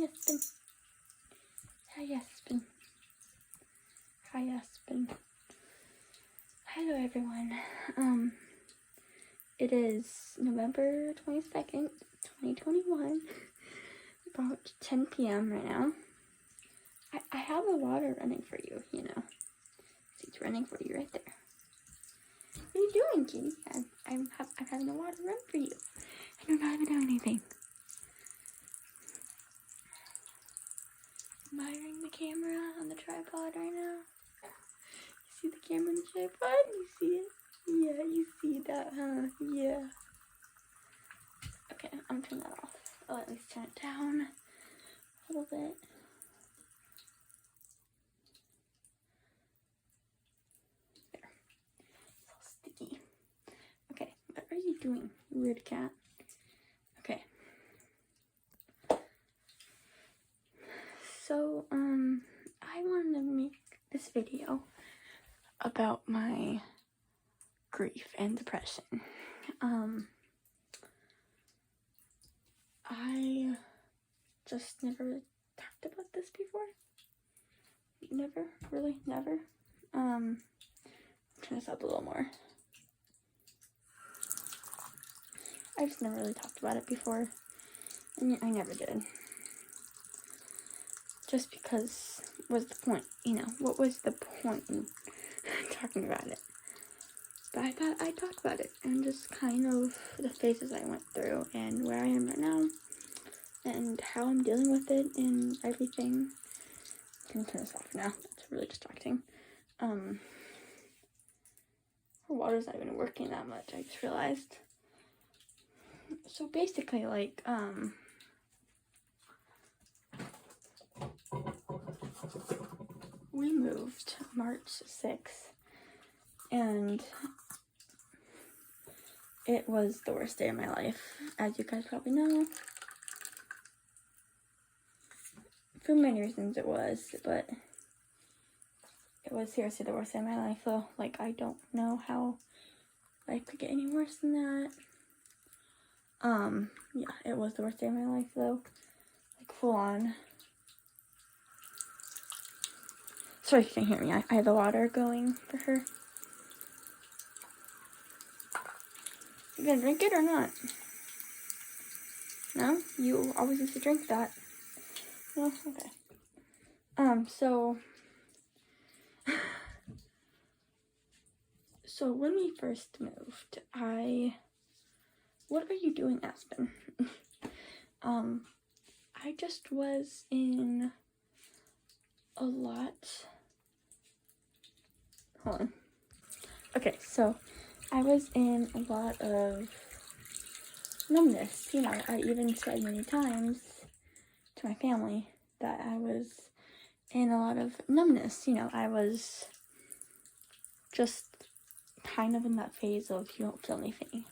Aspen. Hi, Aspen. Hi, Aspen. Hello, everyone. It is November 22nd, 2021. About 10 p.m. right now. I have the water running for you, you know. See, it's running for you right there. What are you doing, kitty? I'm having the water run for you. I don't know how to do anything. Admiring the camera on the tripod right now. You see the camera on the tripod? You see it? Yeah, you see that, huh? Yeah. Okay, I'm turning that off. I'll at least turn it down a little bit. There. It's all sticky. Okay, what are you doing, you weird cat? Okay. So, I wanted to make this video about my grief and depression. I just never talked about this before. Never, really, never. Turn this up a little more. I just never really talked about it before. I never did. Just because, what's the point? You know, what was the point in talking about it? But I thought I'd talk about it and just kind of the phases I went through and where I am right now and how I'm dealing with it and everything. I'm gonna turn this off now. It's really distracting. Her water's not even working that much, I just realized. So basically, like, we moved March 6th, and it was the worst day of my life, as you guys probably know. For many reasons it was, but it was seriously the worst day of my life, though. Like, I don't know how life could get any worse than that. Yeah, it was the worst day of my life, though. Like, full on. Sorry if you can't hear me. I have the water going for her. You gonna drink it or not? No? You always used to drink that. No? Okay. So when we first moved, what are you doing, Aspen? I just was in a lot, hold on. Okay, so I was in a lot of numbness, you know. I even said many times to my family that I was in a lot of numbness, you know. I was just kind of in that phase of you don't feel anything.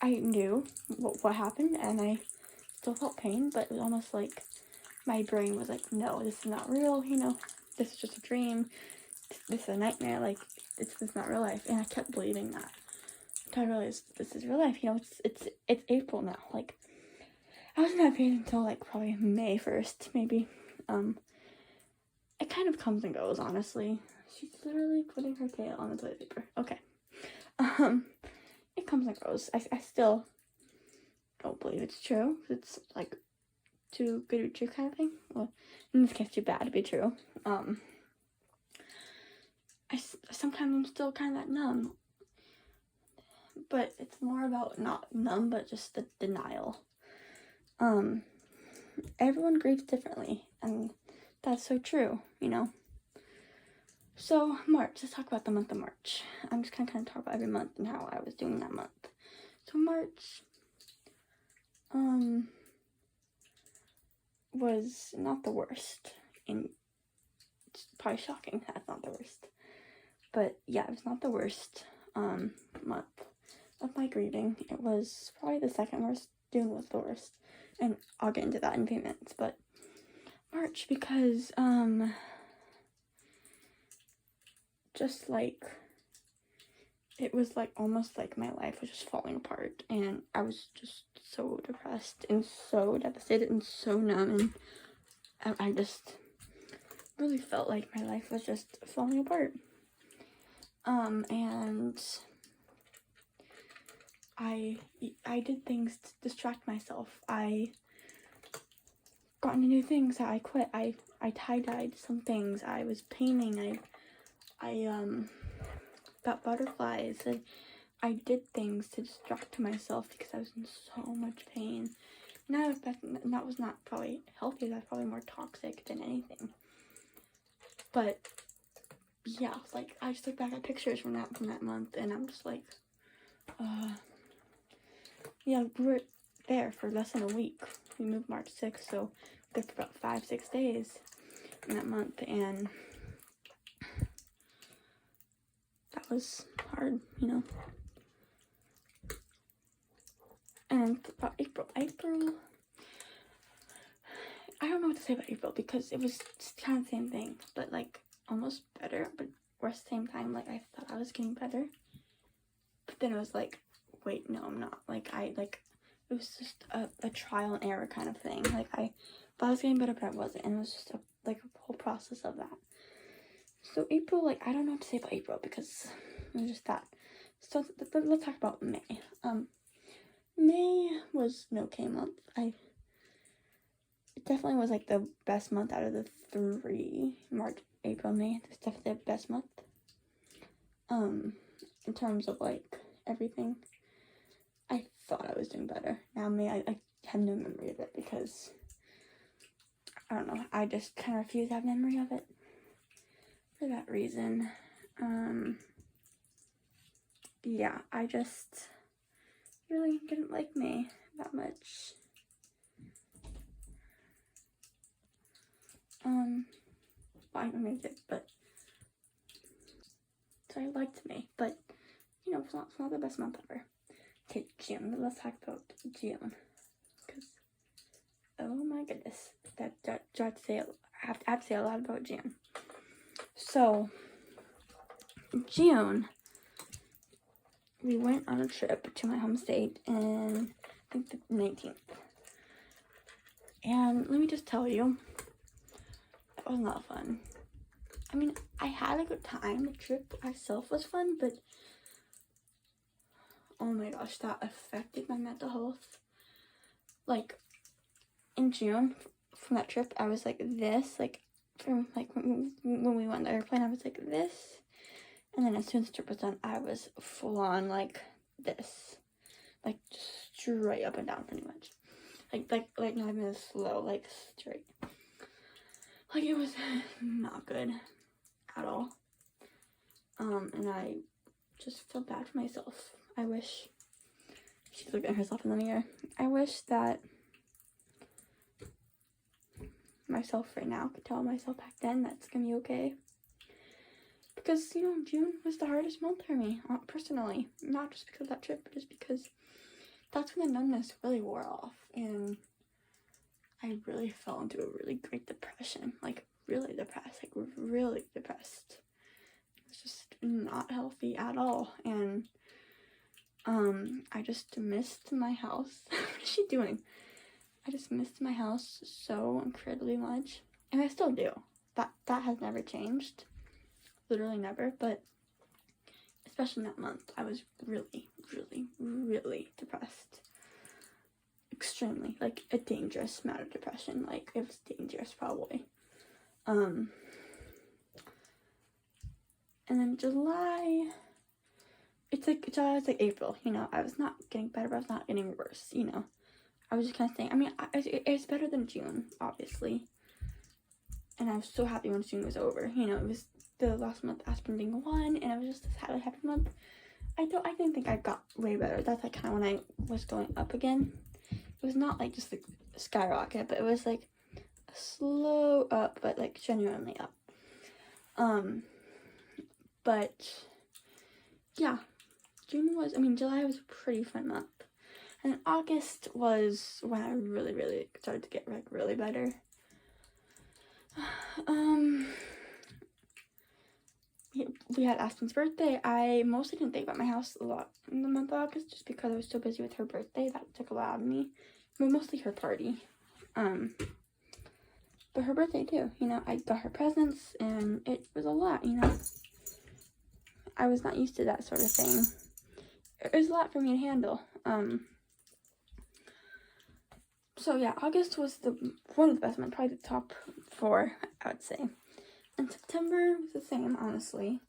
I knew what happened and I still felt pain, but it was almost like my brain was like, no, this is not real, you know, this is just a dream, this is a nightmare, like, this is not real life. And I kept believing that until I realized this is real life, you know. It's April now. Like, I was in that phase until like probably May 1st, maybe. It kind of comes and goes, honestly. She's literally putting her tail on the toilet paper. Okay. It comes and goes. I still don't believe it's true. It's like too good to be true kind of thing. Well, in this case, too bad to be true. Sometimes I'm still kind of that numb. But it's more about not numb, but just the denial. Everyone grieves differently, and that's so true, you know. So, March, let's talk about the month of March. I'm just gonna kind of talk about every month and how I was doing that month. So March, was not the worst, and it's probably shocking that's not the worst. But yeah, it was not the worst, month of my grieving. It was probably the second worst. June was the worst, and I'll get into that in a few minutes. But March, because, just like, it was like almost like my life was just falling apart, and I was just so depressed and so devastated and so numb, and I just really felt like my life was just falling apart. And I did things to distract myself. I got into new things. I quit. I tie-dyed some things. I was painting. I got butterflies. And I did things to distract myself because I was in so much pain. Now that was not probably healthy. That's probably more toxic than anything. But yeah, like I just look back at pictures from that month, and I'm just like, yeah, we were there for less than a week. We moved March 6th, so there for about 5-6 days in that month, and that was hard, you know. And about April, I don't know what to say about April because it was just kind of the same thing, but like almost better, but at the same time, like I thought I was getting better, but then it was like, wait, no, I'm not. Like it was just a trial and error kind of thing. Like I thought I was getting better, but I wasn't, and it was just a whole process of that. So April, like I don't know what to say about April because it was just that. So let's talk about May. May was an okay month. It definitely was like the best month out of the 3. March, April, May. It's definitely the best month. In terms of like everything, I thought I was doing better. Now May, I have no memory of it because I don't know. I just kind of refuse to have memory of it for that reason. Yeah, I just really didn't like May that much. I made it, but so I liked May, but you know, it's not the best month ever. Okay, June. Let's talk about June, because oh my goodness, I have to say a lot about June. So June, we went on a trip to my home state, and I think the 19th. And let me just tell you, that was not fun. I mean, I had a good time. The trip itself was fun, but oh my gosh, that affected my mental health. Like, in June, from that trip, I was like this, like, from, like, when we went on the airplane, I was like this. And then as soon as the trip was done, I was full on, like, this. Like, straight up and down, pretty much. Like not even slow, like, straight. Like, it was not good at all. And I just feel bad for myself. I wish, she's looking at herself in the mirror. I wish that myself right now could tell myself back then that's gonna be okay. Because, you know, June was the hardest month for me, personally. Not just because of that trip, but just because that's when the numbness really wore off. And I really fell into a really great depression. Like, really depressed. Like, really depressed. It was just not healthy at all. And, I just missed my house. What is she doing? I just missed my house so incredibly much. And I still do. That has never changed. Literally never. But especially in that month, I was really, really, really depressed. Extremely. Like, a dangerous amount of depression. Like, it was dangerous, probably. And then July, July was like April, you know. I was not getting better, but I was not getting worse, you know. I was just kind of saying, I mean, it's better than June, obviously. And I was so happy when June was over. You know, it was the last month Aspen being 1, and it was just this happy month. I didn't think I got way better. That's like kind of when I was going up again. It was not like just like skyrocket, but it was like a slow up, but like genuinely up. But yeah, July was a pretty fun month. And then August was when I really, really started to get like really better. we had Aspen's birthday, I mostly didn't think about my house a lot in the month of August just because I was so busy with her birthday. That took a lot out of me. Well, mostly her party. But her birthday too, you know, I got her presents and it was a lot, you know. I was not used to that sort of thing. It was a lot for me to handle. So yeah, August was one of the best months, probably the top 4, I would say. And September was the same, honestly.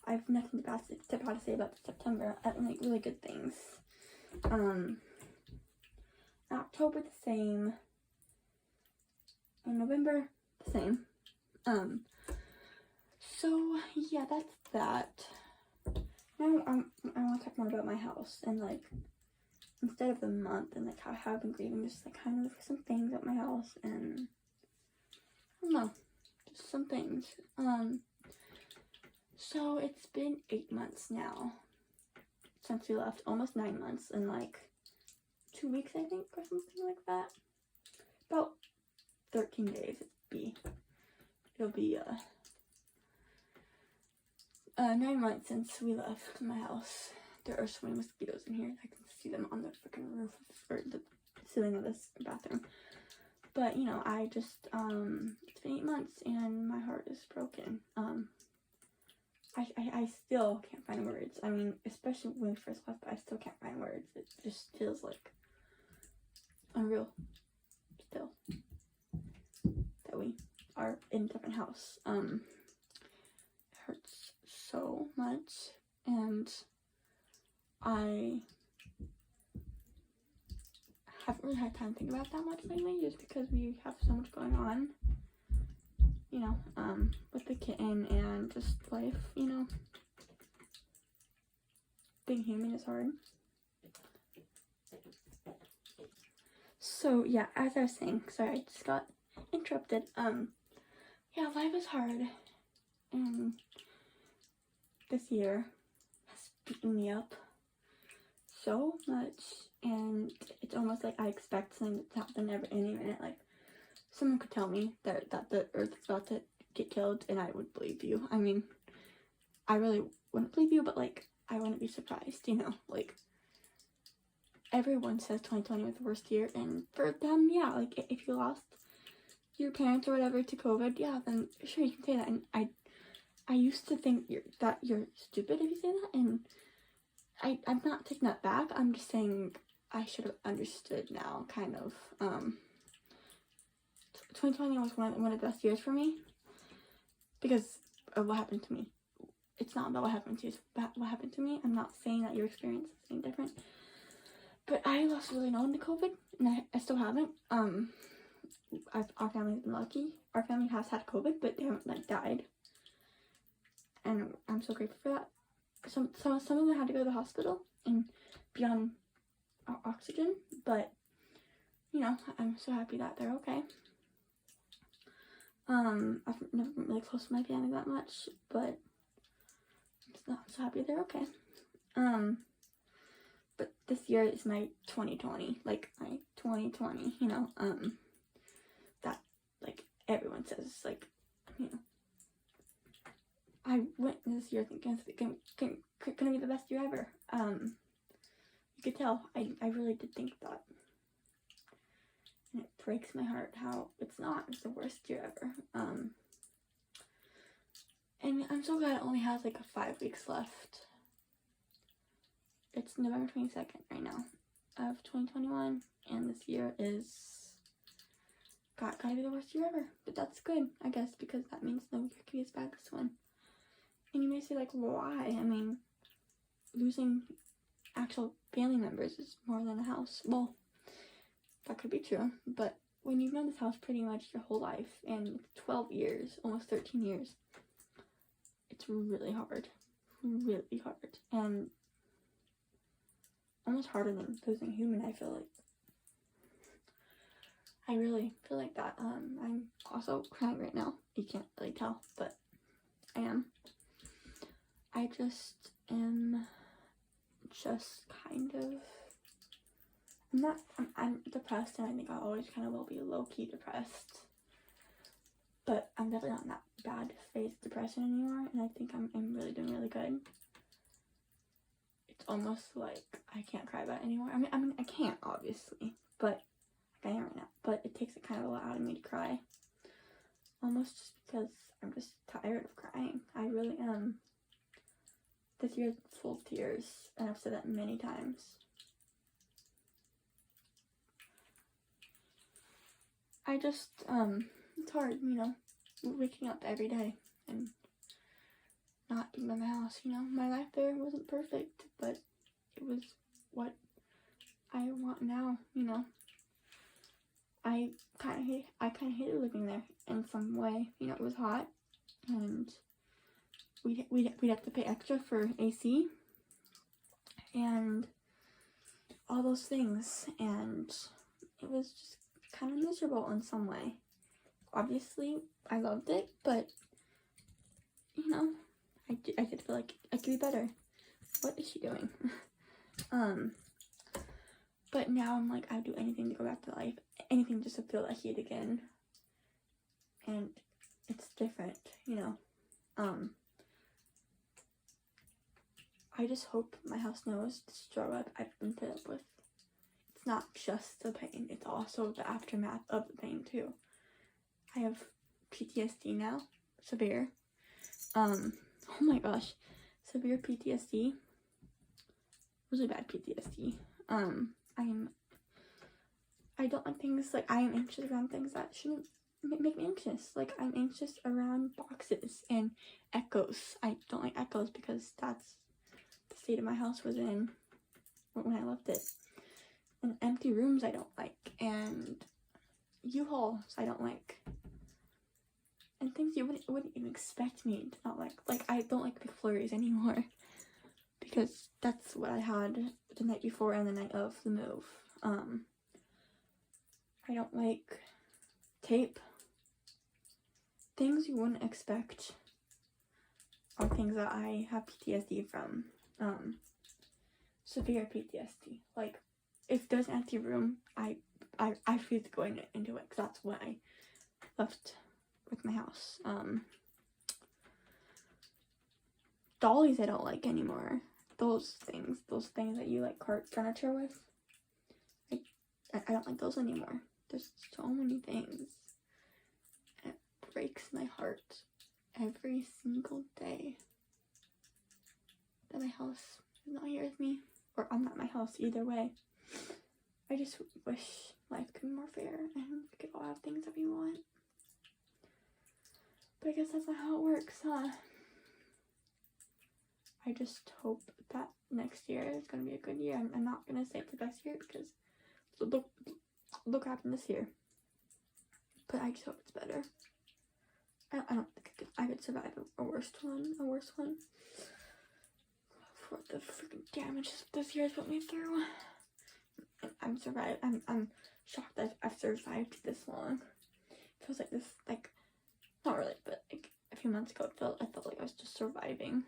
I have nothing bad to say about September. I like really good things. October the same. And November the same. So yeah, that's that. Now I want to talk more about my house and like instead of the month and like how I've been grieving, just like kind of some things at my house and I don't know, just some things. So it's been 8 months now since we left, almost 9 months and like 2 weeks I think or something like that. About 13 days it'll be 9 months since we left my house. There are so many mosquitoes in here. I can see them on the freaking roof or the ceiling of this bathroom. But you know, I just it's been 8 months and my heart is broken. I still can't find words. I mean, especially when we first left, but I still can't find words. It just feels like unreal still that we are in a different house. It hurts so much and I haven't really had time to think about that much lately just because we have so much going on, you know, with the kitten and just life, you know. Being human is hard. So yeah, as I was saying, sorry, I just got interrupted. Yeah, life is hard and this year has beaten me up so much and it's almost like I expect something to happen any minute. Like someone could tell me that the earth is about to get killed and I would believe you. I mean, I really wouldn't believe you, but like I wouldn't be surprised, you know. Like everyone says 2020 was the worst year and for them, yeah, like if you lost your parents or whatever to COVID, yeah, then sure you can say that. And I used to think that you're stupid if you say that, and I'm not taking that back. I'm just saying I should have understood now, kind of. 2020 was one of the best years for me because of what happened to me. It's not about what happened to you, it's about what happened to me. I'm not saying that your experience is any different, but I lost really no one to COVID, and I still haven't. Our family's been lucky. Our family has had COVID, but they haven't like died, and I'm so grateful for that. Some of them had to go to the hospital and be on oxygen, but you know, I'm so happy that they're okay. I've never been really close to my family that much, but I'm so happy they're okay. But this year is my 2020, like my 2020, you know, that like everyone says, like, you know, I went this year thinking it's gonna be the best year ever. You could tell I really did think that. And it breaks my heart how it's not. It's the worst year ever. And I'm so glad it only has like 5 weeks left. It's November 22nd right now of 2021, and this year is gotta be the worst year ever. But that's good, I guess, because that means no year can be as bad as this one. And you may say, like, why? I mean, losing actual family members is more than a house. Well, that could be true, but when you've known this house pretty much your whole life, and 12 years, almost 13 years, it's really hard. Really hard. And almost harder than losing a human, I feel like. I really feel like that. I'm also crying right now. You can't really tell, but I am. I just am kind of, I'm depressed, and I think I always kind of will be low-key depressed. but I'm definitely not in that bad phase of depression anymore, and I think I'm really doing really good. It's almost like I can't cry about it anymore. I mean, I can't, obviously, but like I am right now. But it takes it kind of a lot out of me to cry. Almost just because I'm just tired of crying. I really am. This year's full of tears, and I've said that many times. I just, it's hard, you know, waking up every day and not being by my house, you know. My life there wasn't perfect, but it was what I want now, you know. I kind of hated living there in some way, you know. It was hot, and we'd have to pay extra for AC and all those things, and it was just kind of miserable in some way. Obviously, I loved it, but you know, I did feel like I could be better. What is she doing? But now I'm like, I'd do anything to go back to life, anything just to feel that heat again, and it's different, you know. I just hope my house knows the struggle I've been put up with. It's not just the pain, it's also the aftermath of the pain too. I have PTSD now, severe. Oh my gosh, severe PTSD, really bad PTSD. I don't like things, like, I am anxious around things that shouldn't make me anxious. Like, I'm anxious around boxes and echoes. I don't like echoes because that's the state of my house was in when I left it. And empty rooms I don't like, and U-Hauls I don't like, and things you wouldn't even expect me to not like. Like, I don't like big flurries anymore because that's what I had the night before and the night of the move. I don't like tape. Things you wouldn't expect are things that I have PTSD from. Severe PTSD. Like, if there's an empty room, I refuse to go into it because that's what I left with my house. Dollies I don't like anymore. Those things that you like cart furniture with. I don't like those anymore. There's so many things. And it breaks my heart every single day that my house is not here with me, or I'm not at my house, either way. I just wish life could be more fair and we could all have things that we want. But I guess that's not how it works, huh? I just hope that next year is going to be a good year. I'm not going to say it's the best year because look what happened this year. But I just hope it's better. I don't think I could survive a worse one. For the freaking damage this year has put me through. I'm shocked that I've survived this long. It feels like this, like, not really, but like a few months ago I felt like I was just surviving.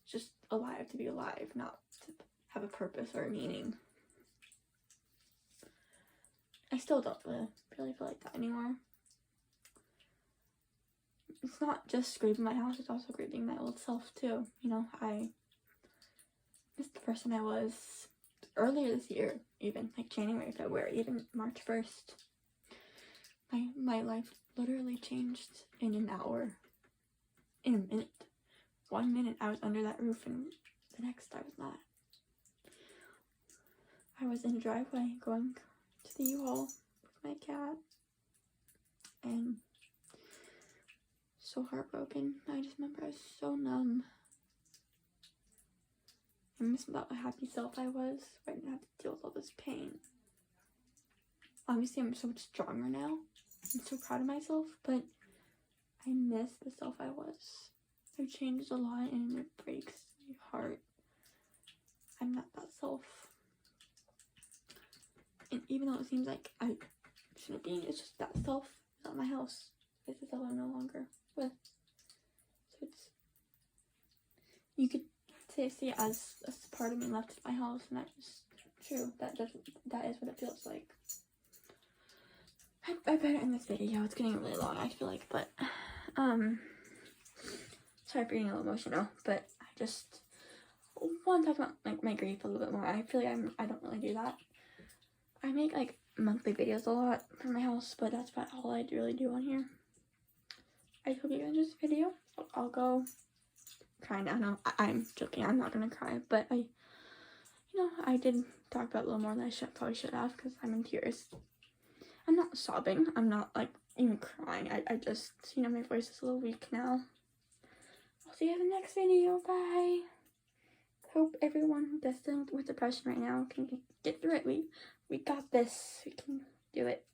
Just alive to be alive, not to have a purpose or a meaning. I still don't really feel like that anymore. It's not just grieving my house, it's also grieving my old self too. You know, I miss the person I was earlier this year, even like January, February, even March 1st. My life literally changed in an hour, in a minute. 1 minute I was under that roof and the next I was not. I was in a driveway going to the U-Haul with my cat and so heartbroken. I just remember I was so numb. I miss about the happy self I was. I didn't have to deal with all this pain. Obviously I'm so much stronger now. I'm so proud of myself, but I miss the self I was. I've changed a lot and it breaks my heart. I'm not that self. And even though it seems like I shouldn't be, it's just that self is not my house. It's the self I'm no longer with. So it's, you could see it as a part of me left at my house, and that's true. That is what it feels like. I better end this video. It's getting really long, I feel like, but, sorry for getting a little emotional, but I just want to talk about, like, my grief a little bit more. I feel like I don't really do that. I make, like, monthly videos a lot for my house, but that's about all I really do on here. I hope you guys enjoyed this video. I'll go cry now. No, I'm joking. I'm not gonna cry, but I did talk about it a little more than I probably should have, because I'm in tears. I'm not sobbing. I'm not, like, even crying. I just, my voice is a little weak now. I'll see you in the next video. Bye. Hope everyone dealing with depression right now can get through it. We got this. We can do it.